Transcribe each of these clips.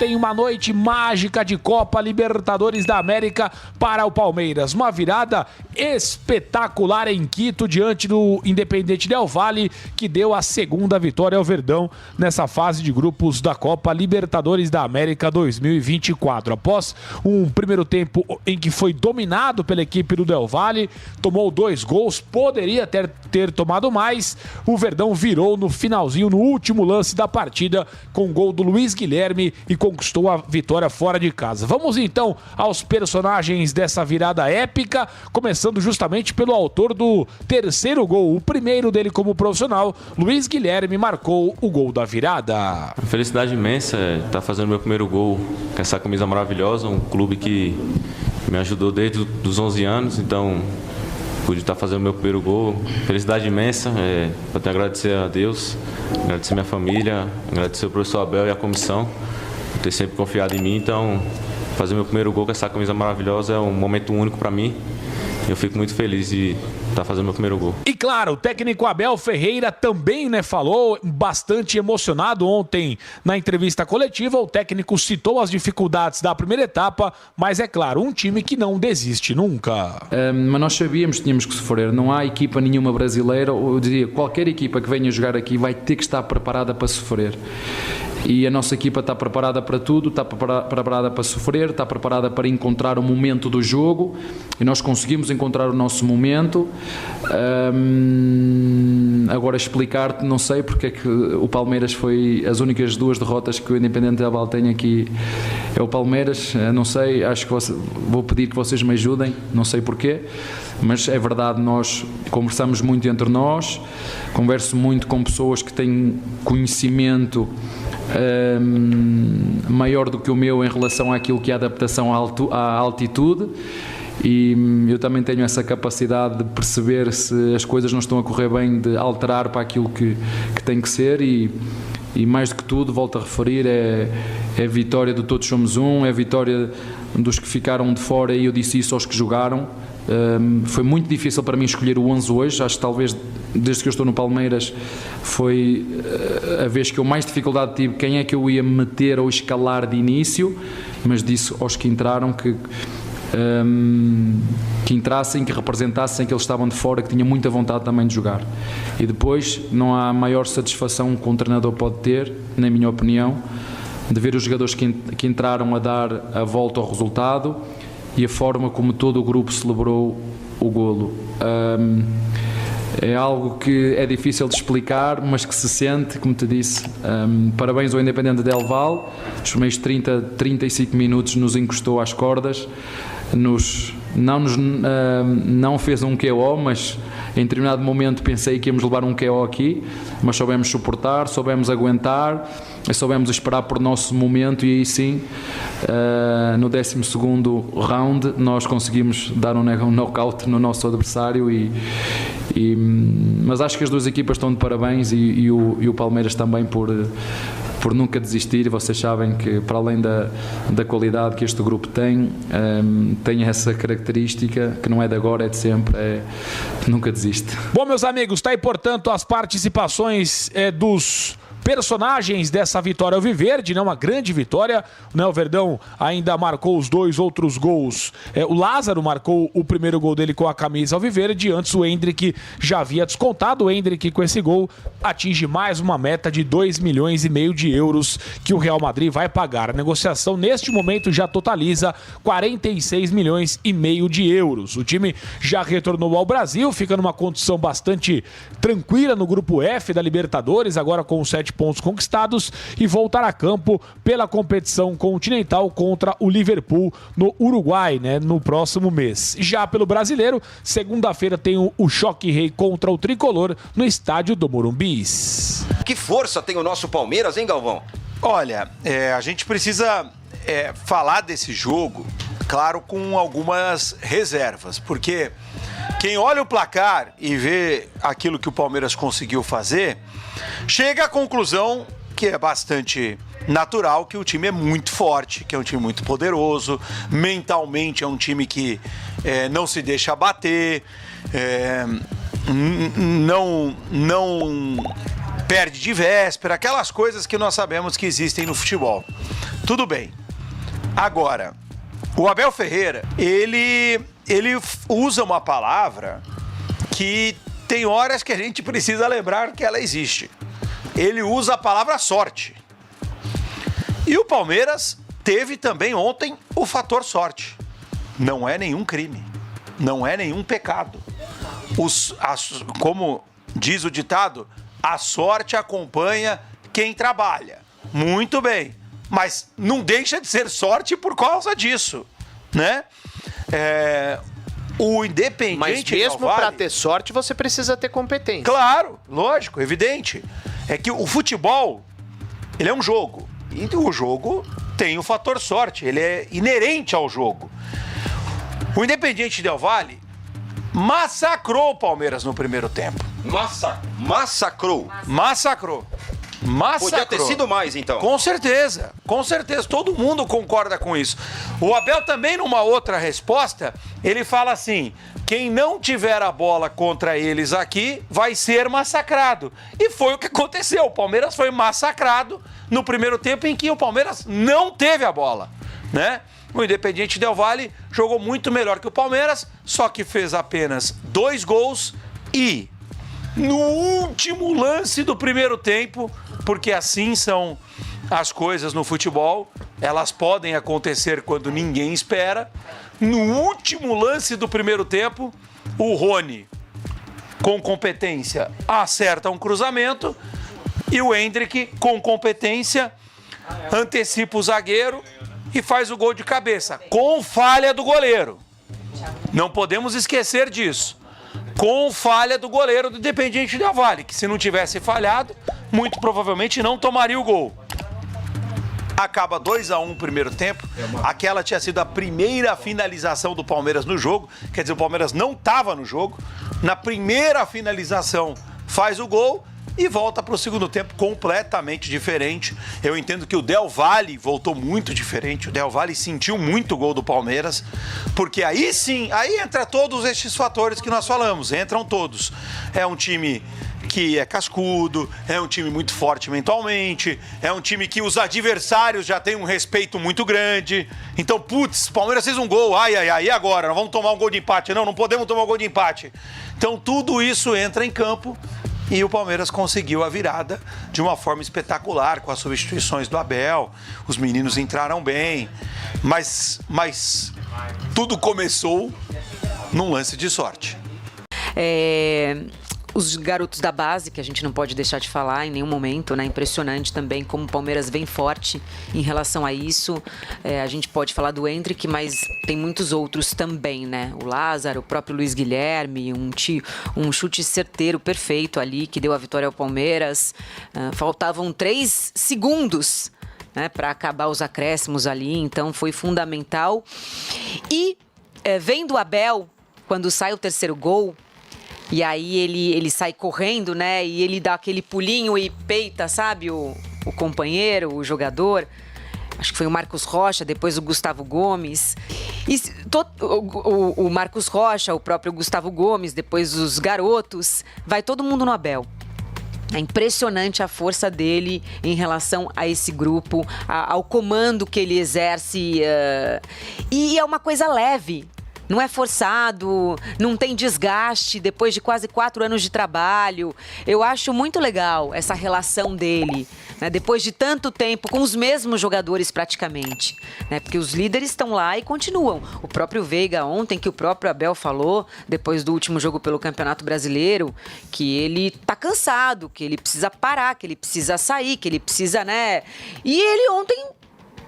ontem uma noite mágica de Copa Libertadores da América para o Palmeiras. Uma virada espetacular em Quito diante do Independiente Del Valle, que deu a segunda vitória ao Verdão nessa fase de grupos da Copa Libertadores da América 2024. Após um primeiro tempo em que foi dominado pela equipe do Del Valle, tomou 2 gols, poderia ter tomado mais. O Verdão virou no finalzinho, no último lance da partida, com o gol do Luiz Guilherme e conquistou a vitória fora de casa. Vamos então aos personagens dessa virada épica, começando justamente pelo autor do terceiro gol, o primeiro dele como profissional. Luiz Guilherme marcou o gol da virada. Felicidade imensa estar fazendo meu primeiro gol com essa camisa maravilhosa, um clube que me ajudou desde os 11 anos, então pude estar fazendo meu primeiro gol. Felicidade imensa, eu tenho que agradecer a Deus, agradecer minha família, agradecer o professor Abel e a comissão por ter sempre confiado em mim. Então, fazer meu primeiro gol com essa camisa maravilhosa é um momento único para mim. Eu fico muito feliz de estar fazendo meu primeiro gol. E claro, o técnico Abel Ferreira também, falou bastante emocionado ontem na entrevista coletiva. O técnico citou as dificuldades da primeira etapa, mas é claro, um time que não desiste nunca. Mas nós sabíamos que tínhamos que sofrer. Não há equipa nenhuma brasileira, ou eu diria, qualquer equipa que venha jogar aqui vai ter que estar preparada para sofrer. E a nossa equipa está preparada para tudo, está preparada para sofrer, está preparada para encontrar o momento do jogo, e nós conseguimos encontrar o nosso momento. Agora explicar-te, não sei porque é que o Palmeiras foi as únicas 2 derrotas que o Independente Del Valle tem aqui, é o Palmeiras, não sei, acho que vou pedir que vocês me ajudem, não sei porquê, mas é verdade, nós conversamos muito entre nós, converso muito com pessoas que têm conhecimento maior do que o meu em relação àquilo que é a adaptação à altitude, e eu também tenho essa capacidade de perceber se as coisas não estão a correr bem, de alterar para aquilo que tem que ser, e mais do que tudo, volto a referir, é a vitória do Todos Somos Um, é a vitória dos que ficaram de fora, e eu disse isso aos que jogaram. Foi muito difícil para mim escolher o 11 hoje, acho que talvez desde que eu estou no Palmeiras foi a vez que eu mais dificuldade tive quem é que eu ia meter ou escalar de início, mas disse aos que entraram que entrassem, que representassem, que eles estavam de fora, que tinha muita vontade também de jogar. E depois não há maior satisfação que um treinador pode ter, na minha opinião, de ver os jogadores que entraram a dar a volta ao resultado e a forma como todo o grupo celebrou o golo. É algo que é difícil de explicar, mas que se sente, como te disse. Parabéns ao Independente Del Valle, os primeiros 35 minutos nos encostou às cordas, não fez um KO, mas em determinado momento pensei que íamos levar um KO aqui, mas soubemos suportar, soubemos aguentar, soubemos esperar por nosso momento, e aí sim, no 12º round, nós conseguimos dar um knockout no nosso adversário, mas acho que as 2 equipas estão de parabéns, e o Palmeiras também por nunca desistir. Vocês sabem que, para além da qualidade que este grupo tem essa característica que não é de agora, é de sempre, nunca desiste. Bom, meus amigos, está aí, portanto, as participações dos personagens dessa vitória alviverde, uma grande vitória, O Verdão ainda marcou os 2 outros gols. O Lázaro marcou o primeiro gol dele com a camisa alviverde, antes o Endrick já havia descontado. O Endrick, com esse gol, atinge mais uma meta de 2,5 milhões de euros que o Real Madrid vai pagar. A negociação, neste momento, já totaliza 46,5 milhões de euros. O time já retornou ao Brasil, fica numa condição bastante tranquila no grupo F da Libertadores, agora com os 7 pontos conquistados, e voltar a campo pela competição continental contra o Liverpool no Uruguai, no próximo mês. Já pelo brasileiro, segunda-feira tem o Choque Rei contra o Tricolor no estádio do Morumbi. Que força tem o nosso Palmeiras, hein, Galvão? Olha, a gente precisa falar desse jogo, claro, com algumas reservas, porque quem olha o placar e vê aquilo que o Palmeiras conseguiu fazer, chega à conclusão, que é bastante natural, que o time é muito forte, que é um time muito poderoso, mentalmente é um time que não se deixa abater, não perde de véspera, aquelas coisas que nós sabemos que existem no futebol. Tudo bem. Agora, o Abel Ferreira, ele usa uma palavra que tem horas que a gente precisa lembrar que ela existe. Ele usa a palavra sorte. E o Palmeiras teve também ontem o fator sorte. Não é nenhum crime, não é nenhum pecado. Como diz o ditado, a sorte acompanha quem trabalha. Muito bem, mas não deixa de ser sorte por causa disso, né? O Independiente Mas mesmo Del Valle, para ter sorte, você precisa ter competência. Claro, lógico, evidente. É que o futebol, ele é um jogo. E o jogo tem o fator sorte, ele é inerente ao jogo. O Independiente Del Valle massacrou o Palmeiras no primeiro tempo. Massacrou. Massacrou. Podia ter sido mais, então. Com certeza, todo mundo concorda com isso. O Abel também, numa outra resposta, ele fala assim, quem não tiver a bola contra eles aqui vai ser massacrado. E foi o que aconteceu, o Palmeiras foi massacrado no primeiro tempo em que o Palmeiras não teve a bola, né? O Independiente Del Valle jogou muito melhor que o Palmeiras, só que fez apenas 2 gols e no último lance do primeiro tempo, porque assim são as coisas no futebol, elas podem acontecer quando ninguém espera. No último lance do primeiro tempo, o Rony, com competência, acerta um cruzamento e o Endrick, com competência, antecipa o zagueiro e faz o gol de cabeça, com falha do goleiro. Não podemos esquecer disso. Com falha do goleiro do Independiente Del Valle, que se não tivesse falhado, muito provavelmente não tomaria o gol. Acaba 2-1 o primeiro tempo. Aquela tinha sido a primeira finalização do Palmeiras no jogo. Quer dizer, o Palmeiras não estava no jogo. Na primeira finalização faz o gol e volta para o segundo tempo completamente diferente. Eu entendo que o Del Valle voltou muito diferente. O Del Valle sentiu muito o gol do Palmeiras, porque aí sim, aí entra todos estes fatores que nós falamos, entram todos. É um time que é cascudo, é um time muito forte mentalmente, é um time que os adversários já têm um respeito muito grande. Então, putz, Palmeiras fez um gol, ai, e agora? Nós vamos tomar um gol de empate? Não podemos tomar um gol de empate. Então, tudo isso entra em campo. E o Palmeiras conseguiu a virada de uma forma espetacular, com as substituições do Abel. Os meninos entraram bem, mas tudo começou num lance de sorte. Os garotos da base, que a gente não pode deixar de falar em nenhum momento, né? Impressionante também como o Palmeiras vem forte em relação a isso. A gente pode falar do Endrick, mas tem muitos outros também, né? O Lázaro, o próprio Luiz Guilherme, um chute certeiro, perfeito ali, que deu a vitória ao Palmeiras. Faltavam 3 segundos, né, para acabar os acréscimos ali, então foi fundamental. E vendo o Abel, quando sai o terceiro gol, e aí ele sai correndo, né? E ele dá aquele pulinho e peita, sabe? O companheiro, o jogador. Acho que foi o Marcos Rocha, depois o Gustavo Gomes. E o Marcos Rocha, o próprio Gustavo Gomes, depois os garotos. Vai todo mundo no Abel. É impressionante a força dele em relação a esse grupo, ao comando que ele exerce. E é uma coisa leve. Não é forçado, não tem desgaste depois de quase 4 anos de trabalho. Eu acho muito legal essa relação dele, né, depois de tanto tempo, com os mesmos jogadores praticamente. Né, porque os líderes estão lá e continuam. O próprio Veiga ontem, que o próprio Abel falou, depois do último jogo pelo Campeonato Brasileiro, que ele tá cansado, que ele precisa parar, que ele precisa sair, que ele precisa, né... E ele ontem...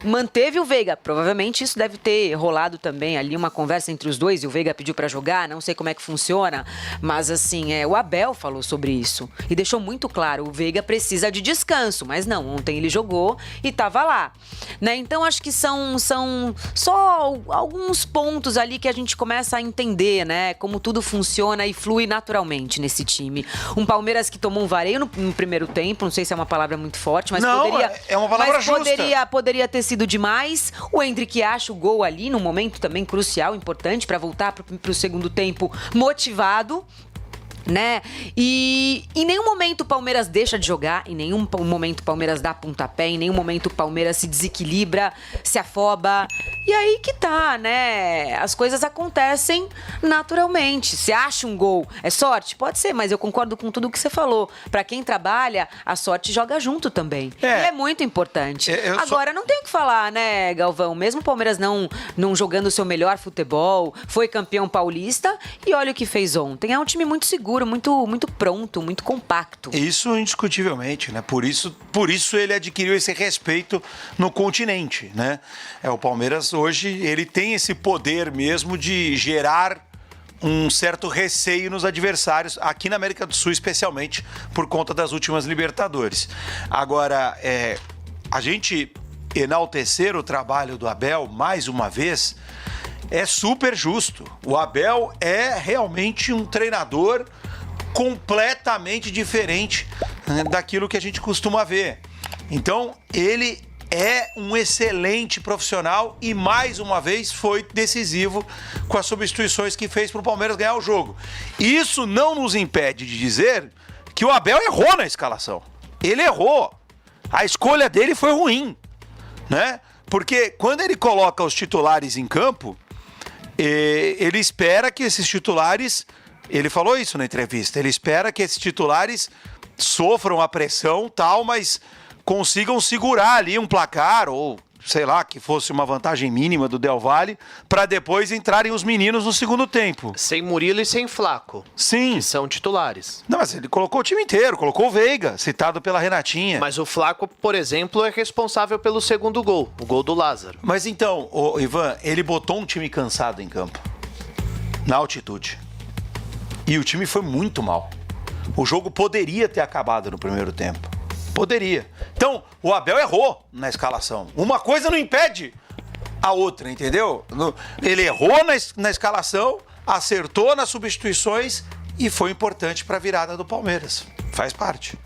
manteve o Veiga. Provavelmente isso deve ter rolado também ali, uma conversa entre os dois, e o Veiga pediu pra jogar, não sei como é que funciona, mas assim, o Abel falou sobre isso e deixou muito claro, o Veiga precisa de descanso, mas não, ontem ele jogou e tava lá, né? Então acho que são só alguns pontos ali que a gente começa a entender, né, como tudo funciona e flui naturalmente nesse time. Um Palmeiras que tomou um vareio no primeiro tempo, não sei se é uma palavra muito forte, mas não, poderia... é uma palavra justa. Poderia ter sido demais. O Endrick acha o gol ali num momento também crucial, importante, para voltar para o segundo tempo motivado. né? E em nenhum momento o Palmeiras deixa de jogar, em nenhum momento o Palmeiras dá pontapé, em nenhum momento o Palmeiras se desequilibra, se afoba. E aí que tá, né? As coisas acontecem naturalmente. Se acha um gol, é sorte? Pode ser, mas eu concordo com tudo que você falou. Pra quem trabalha, a sorte joga junto também. E é muito importante. Agora, não tem o que falar, né, Galvão? Mesmo o Palmeiras não jogando o seu melhor futebol, foi campeão paulista, e olha o que fez ontem. É um time muito seguro, muito pronto, muito compacto. Isso indiscutivelmente, né? Por isso ele adquiriu esse respeito no continente, né? O Palmeiras hoje, ele tem esse poder mesmo de gerar um certo receio nos adversários, aqui na América do Sul especialmente, por conta das últimas Libertadores. Agora, a gente enaltecer o trabalho do Abel, mais uma vez, é super justo. O Abel é realmente um treinador completamente diferente daquilo que a gente costuma ver. Então, ele é um excelente profissional e, mais uma vez, foi decisivo com as substituições que fez para o Palmeiras ganhar o jogo. Isso não nos impede de dizer que o Abel errou na escalação. Ele errou. A escolha dele foi ruim, né? Porque quando ele coloca os titulares em campo, ele espera que esses titulares... Ele falou isso na entrevista. Ele espera que esses titulares sofram a pressão tal, mas consigam segurar ali um placar ou, sei lá, que fosse uma vantagem mínima do Del Valle, para depois entrarem os meninos no segundo tempo. Sem Murilo e sem Flaco. Sim. Que são titulares. Não, mas ele colocou o time inteiro, colocou o Veiga, citado pela Renatinha. Mas o Flaco, por exemplo, é responsável pelo segundo gol, o gol do Lázaro. Mas então, Ivan, ele botou um time cansado em campo, na altitude. E o time foi muito mal. O jogo poderia ter acabado no primeiro tempo. Poderia. Então, o Abel errou na escalação. Uma coisa não impede a outra, entendeu? Ele errou na escalação, acertou nas substituições e foi importante para a virada do Palmeiras. Faz parte.